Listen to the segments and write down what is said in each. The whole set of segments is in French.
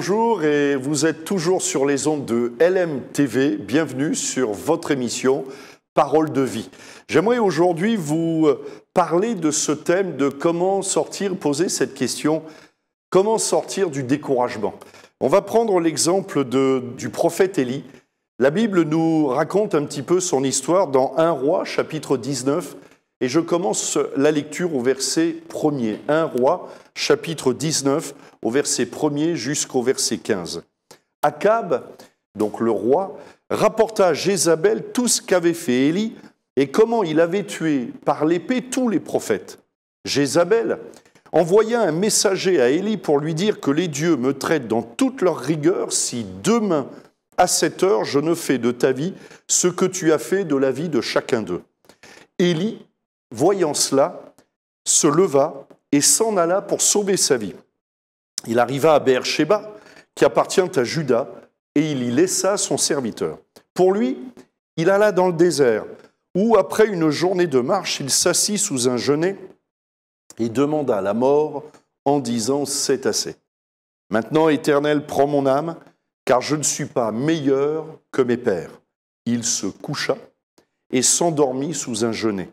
bonjour et vous êtes toujours sur les ondes de LMTV. Bienvenue sur votre émission Parole de vie. J'aimerais aujourd'hui vous parler de ce thème de comment sortir, poser cette question, comment sortir du découragement. On va prendre l'exemple du prophète Élie. La Bible nous raconte un petit peu son histoire dans 1 Roi, chapitre 19, et je commence la lecture au verset 1er. 1 Roi, chapitre 19, au verset 1er jusqu'au verset 15. Akab, donc le roi, rapporta à Jézabel tout ce qu'avait fait Élie et comment il avait tué par l'épée tous les prophètes. Jézabel envoya un messager à Élie pour lui dire que les dieux me traitent dans toute leur rigueur si demain, à cette heure, je ne fais de ta vie ce que tu as fait de la vie de chacun d'eux. Élie, voyant cela, se leva et s'en alla pour sauver sa vie. Il arriva à Beer-Shéba, qui appartient à Juda, et il y laissa son serviteur. Pour lui, il alla dans le désert, où, après une journée de marche, il s'assit sous un genêt et demanda la mort en disant « C'est assez. Maintenant, Éternel, prends mon âme, car je ne suis pas meilleur que mes pères. » Il se coucha et s'endormit sous un genêt.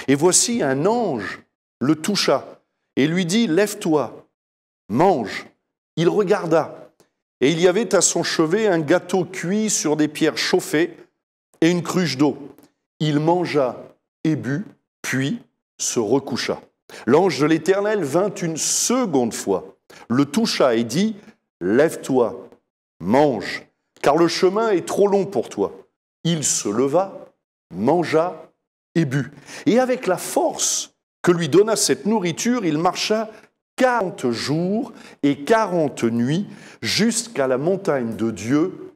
Et voici un ange le toucha et lui dit « Lève-toi, mange. » Il regarda, et il y avait à son chevet un gâteau cuit sur des pierres chauffées et une cruche d'eau. Il mangea et but, puis se recoucha. L'ange de l'Éternel vint une seconde fois, le toucha et dit « Lève-toi, mange, car le chemin est trop long pour toi. » Il se leva, mangea et but. Et avec la force que lui donna cette nourriture, il marcha 40 jours et 40 nuits jusqu'à la montagne de Dieu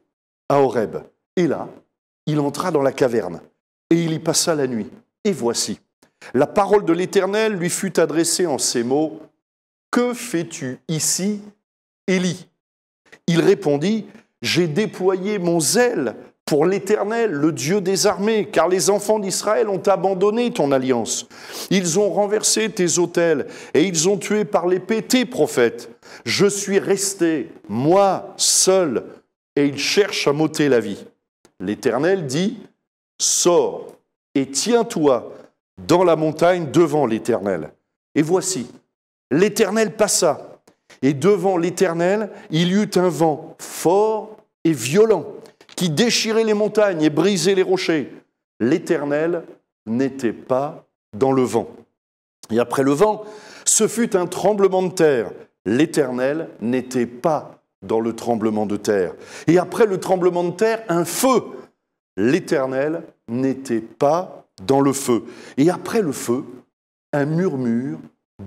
à Horeb. Et là, il entra dans la caverne et il y passa la nuit. Et voici, la parole de l'Éternel lui fut adressée en ces mots « Que fais-tu ici, Élie ?» Il répondit « J'ai déployé mon zèle pour l'Éternel, le Dieu des armées, car les enfants d'Israël ont abandonné ton alliance. Ils ont renversé tes autels et ils ont tué par l'épée tes prophètes. Je suis resté, moi, seul, et ils cherchent à m'ôter la vie. » L'Éternel dit « Sors et tiens-toi dans la montagne devant l'Éternel. » Et voici, l'Éternel passa, et devant l'Éternel, il y eut un vent fort et violent, qui déchirait les montagnes et brisait les rochers. L'Éternel n'était pas dans le vent. Et après le vent, ce fut un tremblement de terre. L'Éternel n'était pas dans le tremblement de terre. Et après le tremblement de terre, un feu. L'Éternel n'était pas dans le feu. Et après le feu, un murmure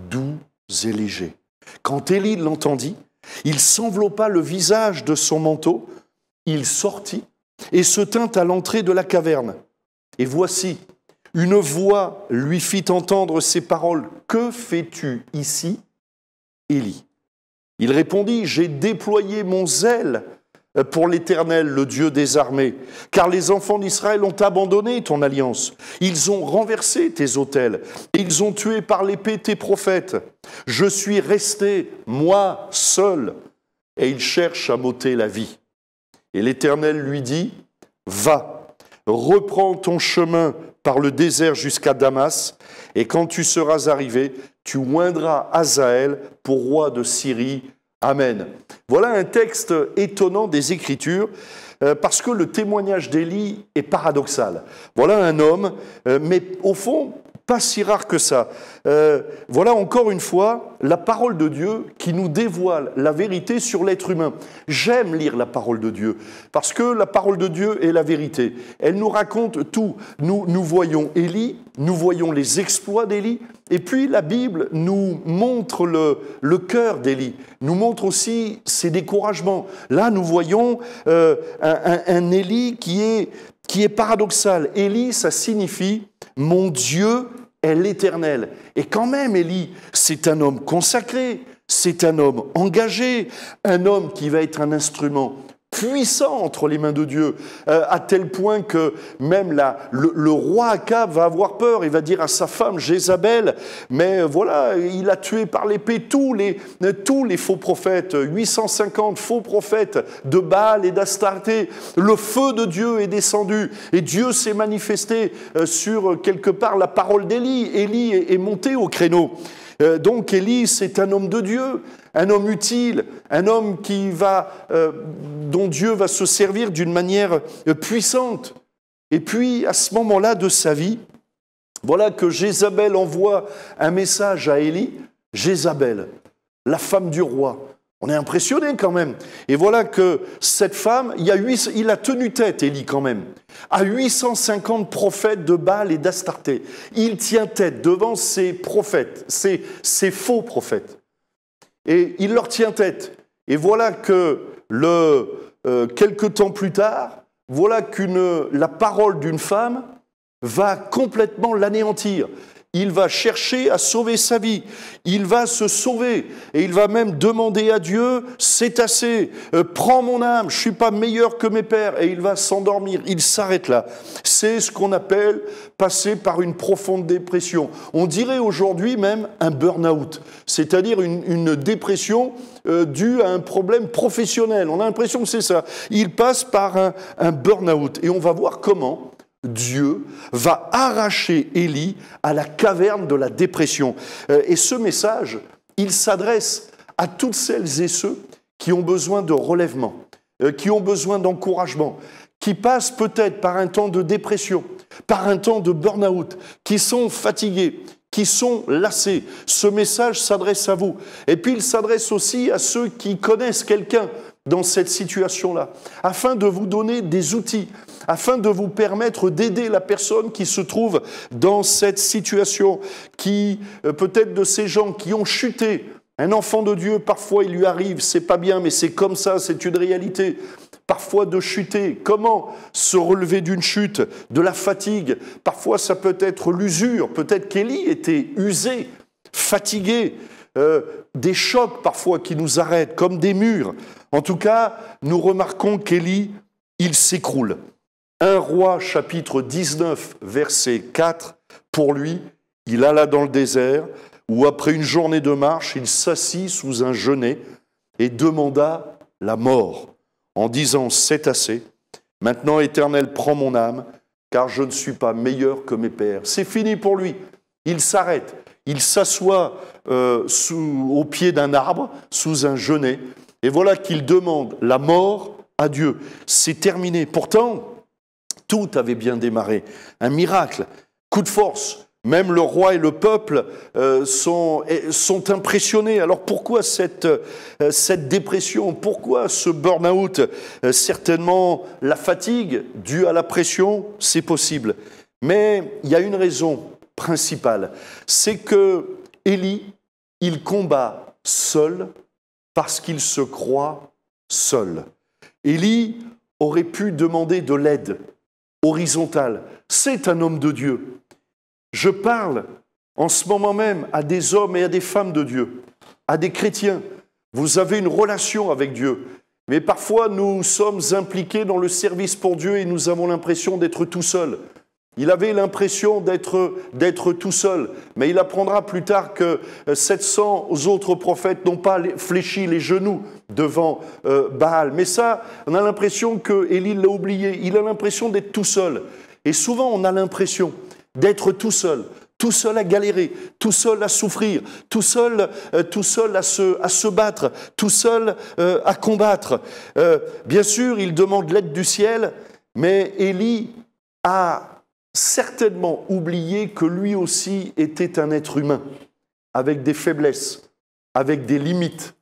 doux et léger. Quand Élie l'entendit, il s'enveloppa le visage de son manteau. Il sortit et se tint à l'entrée de la caverne. Et voici, une voix lui fit entendre ces paroles. « Que fais-tu ici, Élie ?» Il répondit « J'ai déployé mon zèle pour l'Éternel, le Dieu des armées, car les enfants d'Israël ont abandonné ton alliance. Ils ont renversé tes autels, et ils ont tué par l'épée tes prophètes. Je suis resté, moi, seul, et ils cherchent à m'ôter la vie. » Et l'Éternel lui dit, « Va, reprends ton chemin par le désert jusqu'à Damas, et quand tu seras arrivé, tu oindras Hazaël pour roi de Syrie. Amen. » Voilà un texte étonnant des Écritures, parce que le témoignage d'Élie est paradoxal. Voilà un homme, mais au fond, pas si rare que ça. Voilà encore une fois la parole de Dieu qui nous dévoile la vérité sur l'être humain. J'aime lire la parole de Dieu parce que la parole de Dieu est la vérité. Elle nous raconte tout. Nous voyons Élie, nous voyons les exploits d'Élie, et puis la Bible nous montre le cœur d'Élie, nous montre aussi ses découragements. Là, nous voyons un Élie qui est paradoxal. Élie, ça signifie « mon Dieu est l'Éternel ». Et quand même, Élie, c'est un homme consacré, c'est un homme engagé, un homme qui va être un instrument puissant entre les mains de Dieu, à tel point que même le roi Akab va avoir peur. Il va dire à sa femme Jézabel, mais voilà, il a tué par l'épée tous les faux prophètes, 850 faux prophètes de Baal et d'Astarté. Le feu de Dieu est descendu et Dieu s'est manifesté sur quelque part la parole d'Élie. Élie est monté au créneau. Donc Élie, c'est un homme de Dieu, un homme utile, un homme dont Dieu va se servir d'une manière puissante. Et puis, à ce moment-là de sa vie, voilà que Jézabel envoie un message à Élie. Jézabel, la femme du roi. On est impressionné quand même. Et voilà que cette femme, il a tenu tête, Élie quand même, à 850 prophètes de Baal et d'Astarté. Il tient tête devant ces prophètes, ces faux prophètes. Et il leur tient tête. Et voilà que quelque temps plus tard, voilà la parole d'une femme va complètement l'anéantir. Il va chercher à sauver sa vie. Il va se sauver. Et il va même demander à Dieu, c'est assez, prends mon âme, je ne suis pas meilleur que mes pères. Et il va s'endormir. Il s'arrête là. C'est ce qu'on appelle passer par une profonde dépression. On dirait aujourd'hui même un burn-out, c'est-à-dire une dépression due à un problème professionnel. On a l'impression que c'est ça. Il passe par un burn-out. Et on va voir comment Dieu va arracher Élie à la caverne de la dépression. Et ce message, il s'adresse à toutes celles et ceux qui ont besoin de relèvement, qui ont besoin d'encouragement, qui passent peut-être par un temps de dépression, par un temps de burn-out, qui sont fatigués, qui sont lassés. Ce message s'adresse à vous. Et puis il s'adresse aussi à ceux qui connaissent quelqu'un dans cette situation-là, afin de vous donner des outils, afin de vous permettre d'aider la personne qui se trouve dans cette situation, qui peut-être de ces gens qui ont chuté. Un enfant de Dieu, parfois il lui arrive, c'est pas bien, mais c'est comme ça, c'est une réalité. Parfois de chuter. Comment se relever d'une chute, de la fatigue? Parfois ça peut être l'usure, peut-être qu'Élie était usé, fatigué, des chocs parfois qui nous arrêtent, comme des murs. En tout cas, nous remarquons qu'Élie, il s'écroule. 1 Roi chapitre 19, verset 4, pour lui, il alla dans le désert, où après une journée de marche, il s'assit sous un genêt et demanda la mort, en disant « C'est assez, maintenant Éternel, prends mon âme, car je ne suis pas meilleur que mes pères. » C'est fini pour lui, il s'arrête, il s'assoit au pied d'un arbre, sous un genêt, et voilà qu'il demande la mort à Dieu. C'est terminé. Pourtant, tout avait bien démarré. Un miracle, coup de force. Même le roi et le peuple sont impressionnés. Alors pourquoi cette dépression? Pourquoi ce burn-out? Certainement la fatigue due à la pression, c'est possible. Mais il y a une raison principale. C'est que Élie, il combat seul parce qu'il se croit seul. Élie aurait pu demander de l'aide horizontale. C'est un homme de Dieu. Je parle en ce moment même à des hommes et à des femmes de Dieu, à des chrétiens. Vous avez une relation avec Dieu, mais parfois nous sommes impliqués dans le service pour Dieu et nous avons l'impression d'être tout seuls. Il avait l'impression d'être tout seul, mais il apprendra plus tard que 700 autres prophètes n'ont pas fléchi les genoux devant Baal. Mais ça, on a l'impression que Élie l'a oublié. Il a l'impression d'être tout seul. Et souvent, on a l'impression d'être tout seul à galérer, tout seul à souffrir, tout seul à se battre, tout seul à combattre. Bien sûr, il demande l'aide du ciel, mais Élie a certainement oublié que lui aussi était un être humain, avec des faiblesses, avec des limites,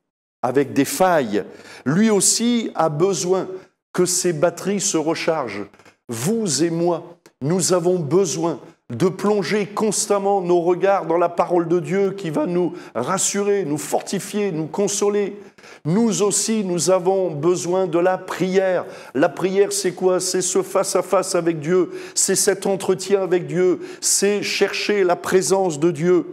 avec des failles. Lui aussi a besoin que ses batteries se rechargent. Vous et moi, nous avons besoin de plonger constamment nos regards dans la parole de Dieu qui va nous rassurer, nous fortifier, nous consoler. Nous aussi, nous avons besoin de la prière. La prière, c'est quoi? C'est ce face-à-face avec Dieu, c'est cet entretien avec Dieu, c'est chercher la présence de Dieu.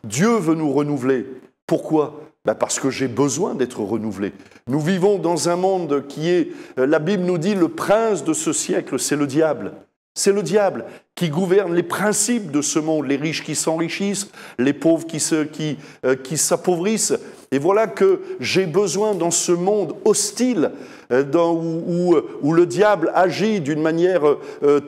Dieu veut nous renouveler. Pourquoi? Parce que j'ai besoin d'être renouvelé. Nous vivons dans un monde qui est, la Bible nous dit, le prince de ce siècle, c'est le diable. C'est le diable qui gouverne les principes de ce monde, les riches qui s'enrichissent, les pauvres qui s'appauvrissent. Et voilà que j'ai besoin dans ce monde hostile, où le diable agit d'une manière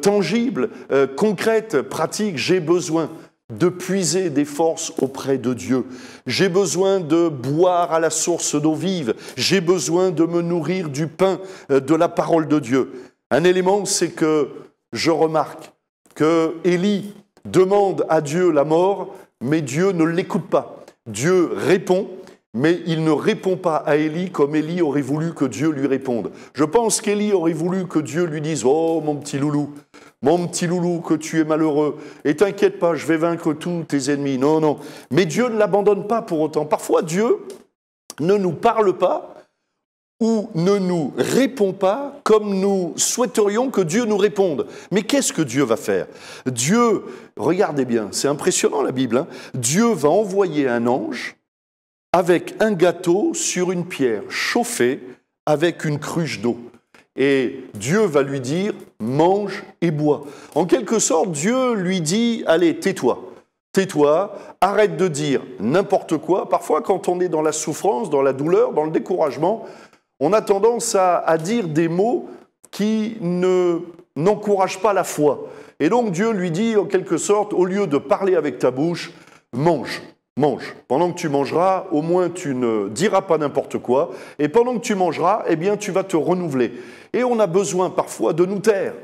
tangible, concrète, pratique, j'ai besoin de puiser des forces auprès de Dieu. J'ai besoin de boire à la source d'eau vive. J'ai besoin de me nourrir du pain de la parole de Dieu. Un élément, c'est que je remarque que Élie demande à Dieu la mort, mais Dieu ne l'écoute pas. Dieu répond, mais il ne répond pas à Élie comme Élie aurait voulu que Dieu lui réponde. Je pense qu'Élie aurait voulu que Dieu lui dise « Oh, mon petit loulou, que tu es malheureux, et t'inquiète pas, je vais vaincre tous tes ennemis. » Non, non. Mais Dieu ne l'abandonne pas pour autant. Parfois, Dieu ne nous parle pas ou ne nous répond pas comme nous souhaiterions que Dieu nous réponde. Mais qu'est-ce que Dieu va faire? Dieu, regardez bien, c'est impressionnant la Bible, hein? Dieu va envoyer un ange avec un gâteau sur une pierre chauffée avec une cruche d'eau. Et Dieu va lui dire « mange et bois ». En quelque sorte, Dieu lui dit « allez, tais-toi, tais-toi, arrête de dire n'importe quoi ». Parfois, quand on est dans la souffrance, dans la douleur, dans le découragement, on a tendance à dire des mots qui n'encouragent pas la foi. Et donc Dieu lui dit en quelque sorte, au lieu de parler avec ta bouche, mange. Mange. Pendant que tu mangeras, au moins tu ne diras pas n'importe quoi. Et pendant que tu mangeras, eh bien tu vas te renouveler. Et on a besoin parfois de nous taire.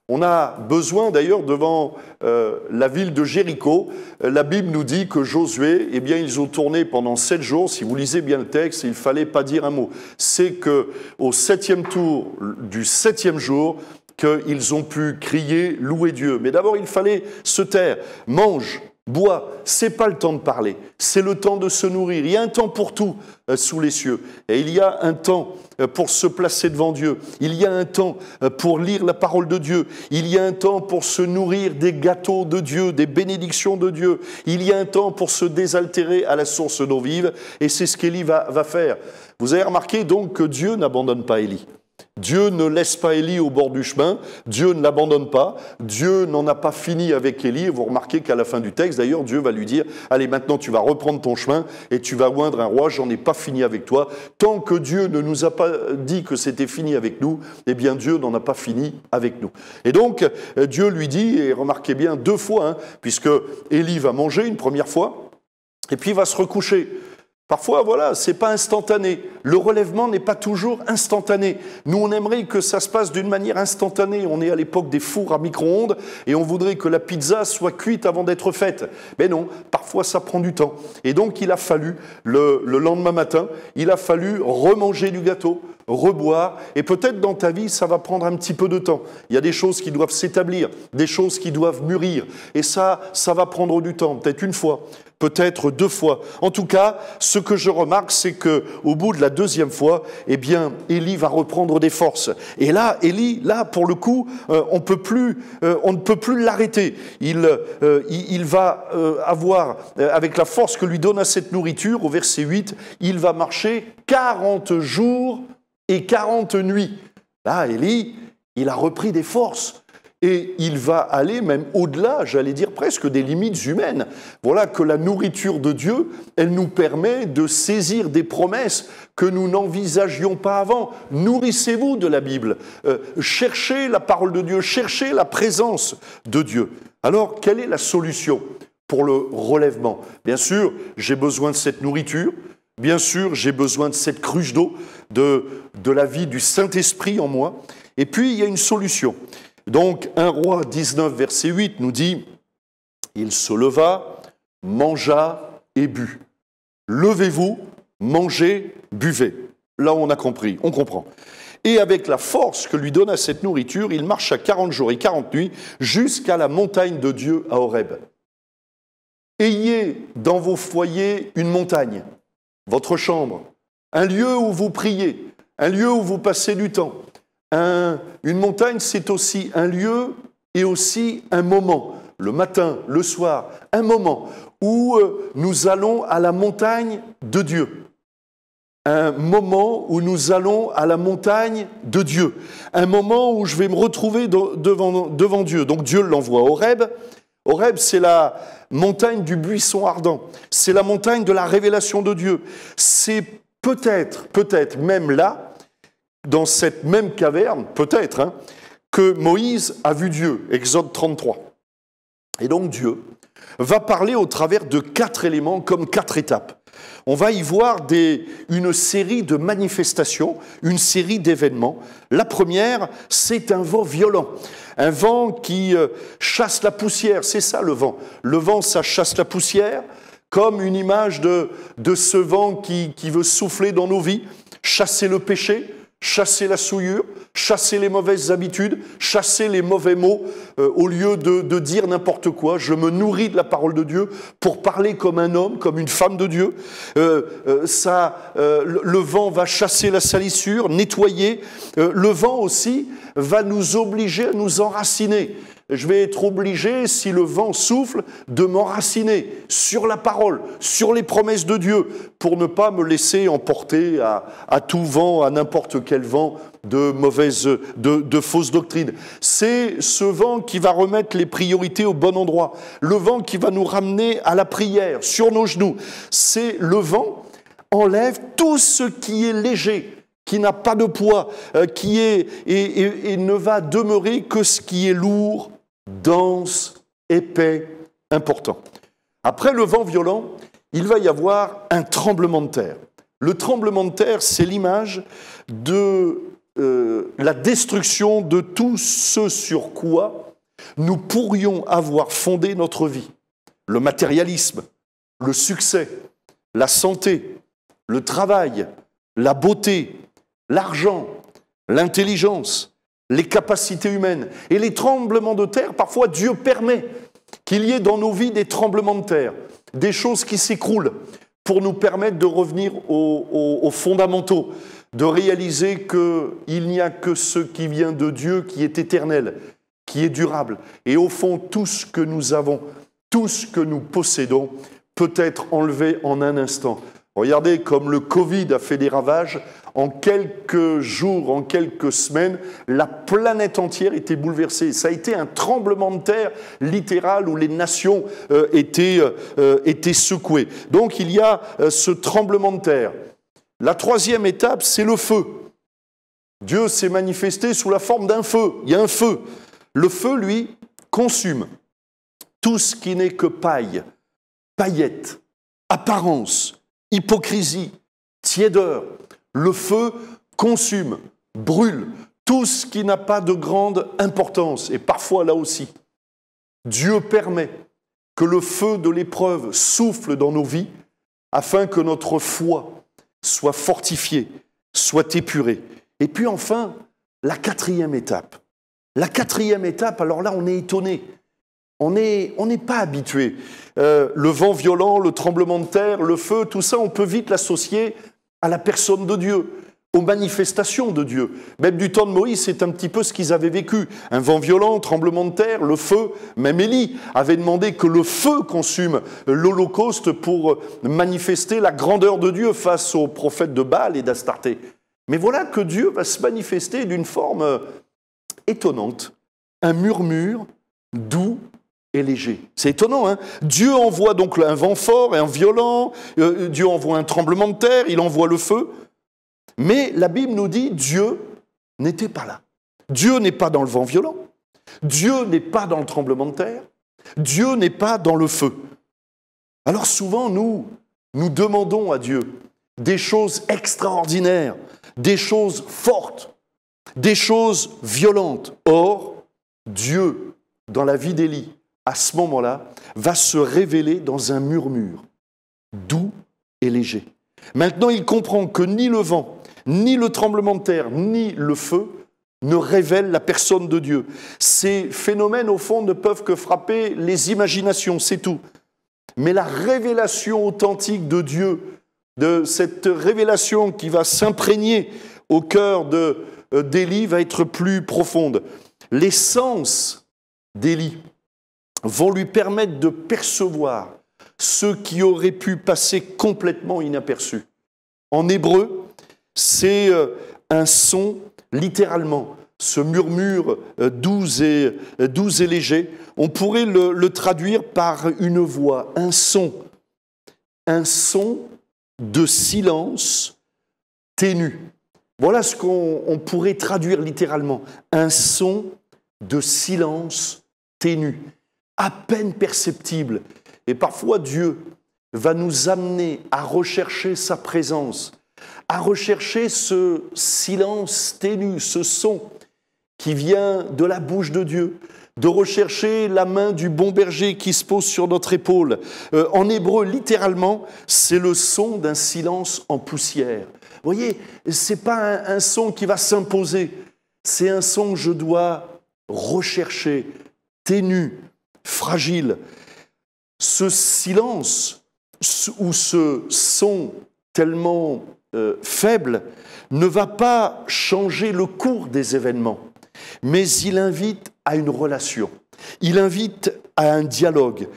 On a besoin d'ailleurs devant la ville de Jéricho. La Bible nous dit que Josué, eh bien ils ont tourné pendant 7 jours. Si vous lisez bien le texte, il ne fallait pas dire un mot. C'est qu'au 7e tour du 7e jour, qu'ils ont pu crier, louer Dieu. Mais d'abord, il fallait se taire. Mange. Bois, c'est pas le temps de parler, c'est le temps de se nourrir. Il y a un temps pour tout sous les cieux. Et il y a un temps pour se placer devant Dieu. Il y a un temps pour lire la parole de Dieu. Il y a un temps pour se nourrir des gâteaux de Dieu, des bénédictions de Dieu. Il y a un temps pour se désaltérer à la source d'eau vive. Et c'est ce qu'Élie va faire. Vous avez remarqué donc que Dieu n'abandonne pas Élie. Dieu ne laisse pas Élie au bord du chemin, Dieu ne l'abandonne pas, Dieu n'en a pas fini avec Élie. Vous remarquez qu'à la fin du texte, d'ailleurs, Dieu va lui dire « Allez, maintenant tu vas reprendre ton chemin et tu vas oindre un roi, j'en ai pas fini avec toi. » Tant que Dieu ne nous a pas dit que c'était fini avec nous, eh bien Dieu n'en a pas fini avec nous. Et donc, Dieu lui dit, et remarquez bien 2 fois, hein, puisque Élie va manger une première fois, et puis il va se recoucher. Parfois, voilà, c'est pas instantané. Le relèvement n'est pas toujours instantané. Nous, on aimerait que ça se passe d'une manière instantanée. On est à l'époque des fours à micro-ondes et on voudrait que la pizza soit cuite avant d'être faite. Mais non, parfois ça prend du temps. Et donc, il a fallu, le lendemain matin, il a fallu remanger du gâteau, reboire. Et peut-être dans ta vie, ça va prendre un petit peu de temps. Il y a des choses qui doivent s'établir, des choses qui doivent mûrir. Et ça va prendre du temps, peut-être 1 fois. Peut-être 2 fois. En tout cas, ce que je remarque, c'est qu'au bout de la 2e fois, eh bien, Élie va reprendre des forces. Et là, Élie, là, pour le coup, on ne peut plus l'arrêter. Il va avoir, avec la force que lui donne à cette nourriture, au verset 8, il va marcher 40 jours et 40 nuits. Là, Élie, il a repris des forces. Et il va aller même au-delà, j'allais dire presque des limites humaines. Voilà que la nourriture de Dieu, elle nous permet de saisir des promesses que nous n'envisagions pas avant. Nourrissez-vous de la Bible, cherchez la parole de Dieu, cherchez la présence de Dieu. Alors, quelle est la solution pour le relèvement? Bien sûr, j'ai besoin de cette nourriture. Bien sûr, j'ai besoin de cette cruche d'eau, de la vie du Saint-Esprit en moi. Et puis, il y a une solution. Donc, 1 Roi 19, verset 8 nous dit « Il se leva, mangea et but. Levez-vous, mangez, buvez. » Là, on a compris, on comprend. Et avec la force que lui donna cette nourriture, il marcha 40 jours et 40 nuits jusqu'à la montagne de Dieu à Horeb. Ayez dans vos foyers une montagne, votre chambre, un lieu où vous priez, un lieu où vous passez du temps. Une montagne, c'est aussi un lieu et aussi un moment, le matin, le soir, un moment où nous allons à la montagne de Dieu. un moment où nous allons à la montagne de Dieu, un moment où je vais me retrouver devant Dieu. Donc Dieu l'envoie à Horeb. Horeb, c'est la montagne du buisson ardent, c'est la montagne de la révélation de Dieu. C'est peut-être même là, dans cette même caverne, peut-être, que Moïse a vu Dieu, Exode 33. Et donc Dieu va parler au travers de 4 éléments, comme 4 étapes. On va y voir une série de manifestations, une série d'événements. La première, c'est un vent violent. Un vent qui chasse la poussière, c'est ça le vent. Le vent, ça chasse la poussière, comme une image de ce vent qui veut souffler dans nos vies, chasser le péché, chasser la souillure, chasser les mauvaises habitudes, chasser les mauvais mots, au lieu de dire n'importe quoi. Je me nourris de la parole de Dieu pour parler comme un homme, comme une femme de Dieu. Le vent va chasser la salissure, nettoyer. Le vent aussi va nous obliger à nous enraciner. Je vais être obligé, si le vent souffle, de m'enraciner sur la parole, sur les promesses de Dieu, pour ne pas me laisser emporter à tout vent, à n'importe quel vent de fausses doctrines. C'est ce vent qui va remettre les priorités au bon endroit, le vent qui va nous ramener à la prière, sur nos genoux. C'est le vent enlève tout ce qui est léger, qui n'a pas de poids, et ne va demeurer que ce qui est lourd, dense, épais, important. Après le vent violent, il va y avoir un tremblement de terre. Le tremblement de terre, c'est l'image de la destruction de tout ce sur quoi nous pourrions avoir fondé notre vie. Le matérialisme, le succès, la santé, le travail, la beauté, l'argent, l'intelligence, les capacités humaines. Et les tremblements de terre, parfois Dieu permet qu'il y ait dans nos vies des tremblements de terre, des choses qui s'écroulent pour nous permettre de revenir aux fondamentaux, de réaliser qu'il n'y a que ce qui vient de Dieu qui est éternel, qui est durable. Et au fond, tout ce que nous avons, tout ce que nous possédons peut être enlevé en un instant. Regardez comme le Covid a fait des ravages. En quelques jours, en quelques semaines, la planète entière était bouleversée. Ça a été un tremblement de terre littéral où les nations étaient secouées. Donc il y a ce tremblement de terre. La troisième étape, c'est le feu. Dieu s'est manifesté sous la forme d'un feu. Il y a un feu. Le feu, lui, consume tout ce qui n'est que paille, paillettes, apparence, hypocrisie, tiédeur. Le feu consume, brûle tout ce qui n'a pas de grande importance. Et parfois, là aussi, Dieu permet que le feu de l'épreuve souffle dans nos vies afin que notre foi soit fortifiée, soit épurée. Et puis enfin, la quatrième étape. La quatrième étape, alors là, on est étonné. On n'est pas habitué. Le vent violent, le tremblement de terre, le feu, tout ça, on peut vite l'associer à la personne de Dieu, aux manifestations de Dieu. Même du temps de Moïse, c'est un petit peu ce qu'ils avaient vécu. Un vent violent, tremblement de terre, le feu. Même Élie avait demandé que le feu consume l'Holocauste pour manifester la grandeur de Dieu face aux prophètes de Baal et d'Astarté. Mais voilà que Dieu va se manifester d'une forme étonnante. Un murmure doux et léger. C'est étonnant, hein? Dieu envoie donc un vent fort et un violent, Dieu envoie un tremblement de terre, il envoie le feu. Mais la Bible nous dit Dieu n'était pas là. Dieu n'est pas dans le vent violent. Dieu n'est pas dans le tremblement de terre. Dieu n'est pas dans le feu. Alors souvent, nous demandons à Dieu des choses extraordinaires, des choses fortes, des choses violentes. Or, Dieu, dans la vie d'Élie, à ce moment-là, va se révéler dans un murmure, doux et léger. Maintenant, il comprend que ni le vent, ni le tremblement de terre, ni le feu ne révèlent la personne de Dieu. Ces phénomènes, au fond, ne peuvent que frapper les imaginations, c'est tout. Mais la révélation authentique de Dieu, de cette révélation qui va s'imprégner au cœur d'Élie, va être plus profonde. Les sens d'Élie vont lui permettre de percevoir ce qui aurait pu passer complètement inaperçu. En hébreu, C'est un son, littéralement, ce murmure doux et léger. On pourrait le traduire par une voix, un son de silence ténu. Voilà ce qu'on pourrait traduire littéralement, un son de silence ténu, à peine perceptible. Et parfois Dieu va nous amener à rechercher sa présence, à rechercher ce silence ténu, ce son qui vient de la bouche de Dieu, de rechercher la main du bon berger qui se pose sur notre épaule. En hébreu, littéralement, c'est le son d'un silence en poussière. Vous voyez, ce n'est pas un son qui va s'imposer, c'est un son que je dois rechercher, ténu, fragile. Ce silence ou ce son tellement faible ne va pas changer le cours des événements, mais il invite à une relation, il invite à un dialogue,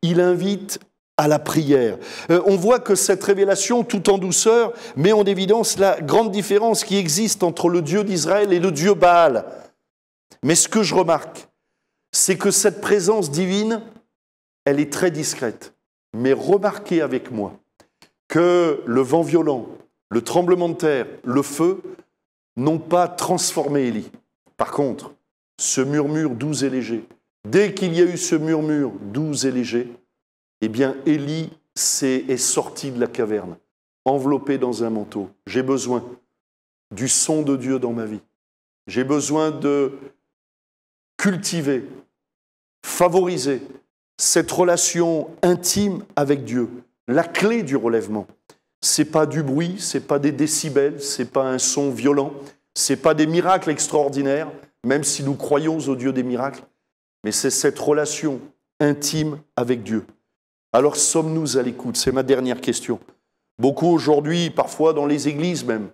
il invite à la prière. On voit que cette révélation, tout en douceur, met en évidence la grande différence qui existe entre le Dieu d'Israël et le Dieu Baal. Mais ce que je remarque, c'est que cette présence divine, elle est très discrète. Mais remarquez avec moi que le vent violent, le tremblement de terre, le feu n'ont pas transformé Élie. Par contre, ce murmure doux et léger, dès qu'il y a eu ce murmure doux et léger, eh bien Élie est sorti de la caverne, enveloppé dans un manteau. J'ai besoin du son de Dieu dans ma vie. J'ai besoin de cultiver, favoriser cette relation intime avec Dieu. La clé du relèvement, c'est pas du bruit, c'est pas des décibels, c'est pas un son violent, c'est pas des miracles extraordinaires, même si nous croyons au Dieu des miracles, mais c'est cette relation intime avec Dieu. Alors sommes-nous à l'écoute? C'est ma dernière question. Beaucoup aujourd'hui, parfois dans les églises même,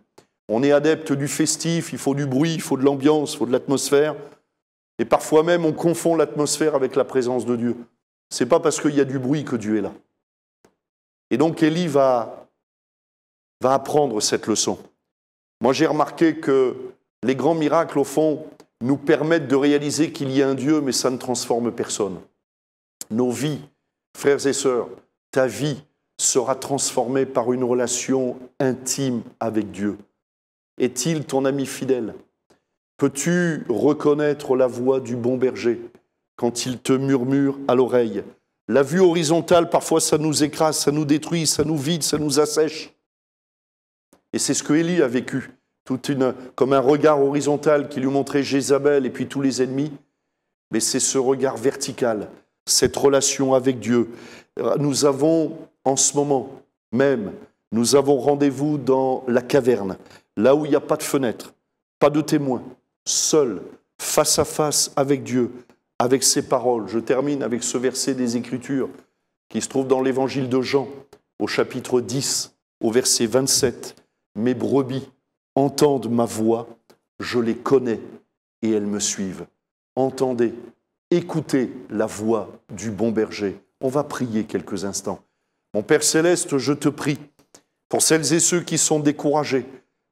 on est adepte du festif, il faut du bruit, il faut de l'ambiance, il faut de l'atmosphère, et parfois même on confond l'atmosphère avec la présence de Dieu. C'est pas parce qu'il y a du bruit que Dieu est là. Et donc Élie va apprendre cette leçon. Moi j'ai remarqué que les grands miracles au fond nous permettent de réaliser qu'il y a un Dieu, mais ça ne transforme personne. Nos vies, frères et sœurs, ta vie sera transformée par une relation intime avec Dieu. Est-il ton ami fidèle? Peux-tu reconnaître la voix du bon berger quand il te murmure à l'oreille? La vue horizontale, parfois, ça nous écrase, ça nous détruit, ça nous vide, ça nous assèche. Et c'est ce que Élie a vécu, comme un regard horizontal qui lui montrait Jézabel et puis tous les ennemis. Mais c'est ce regard vertical, cette relation avec Dieu. Nous avons, en ce moment même, nous avons rendez-vous dans la caverne, là où il n'y a pas de fenêtre, pas de témoin, seul, face à face avec Dieu, avec ses paroles. Je termine avec ce verset des Écritures qui se trouve dans l'évangile de Jean, au chapitre 10, au verset 27. « Mes brebis entendent ma voix, je les connais et elles me suivent. » Entendez, écoutez la voix du bon berger. On va prier quelques instants. Mon Père Céleste, je te prie pour celles et ceux qui sont découragés,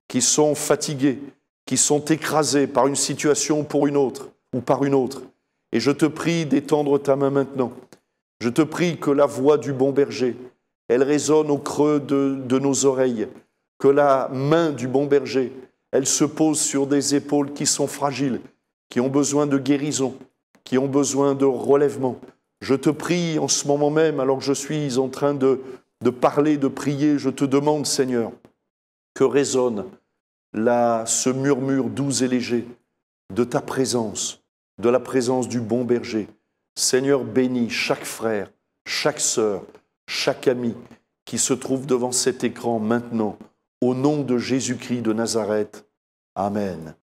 qui sont fatigués, qui sont écrasés par une situation pour une autre ou par une autre. Et je te prie d'étendre ta main maintenant. Je te prie que la voix du bon berger, elle résonne au creux de nos oreilles, que la main du bon berger, elle se pose sur des épaules qui sont fragiles, qui ont besoin de guérison, qui ont besoin de relèvement. Je te prie en ce moment même, alors que je suis en train de parler, de prier, je te demande, Seigneur, que résonne ce murmure doux et léger de ta présence, de la présence du bon berger. Seigneur, bénis chaque frère, chaque sœur, chaque ami qui se trouve devant cet écran maintenant, au nom de Jésus-Christ de Nazareth. Amen.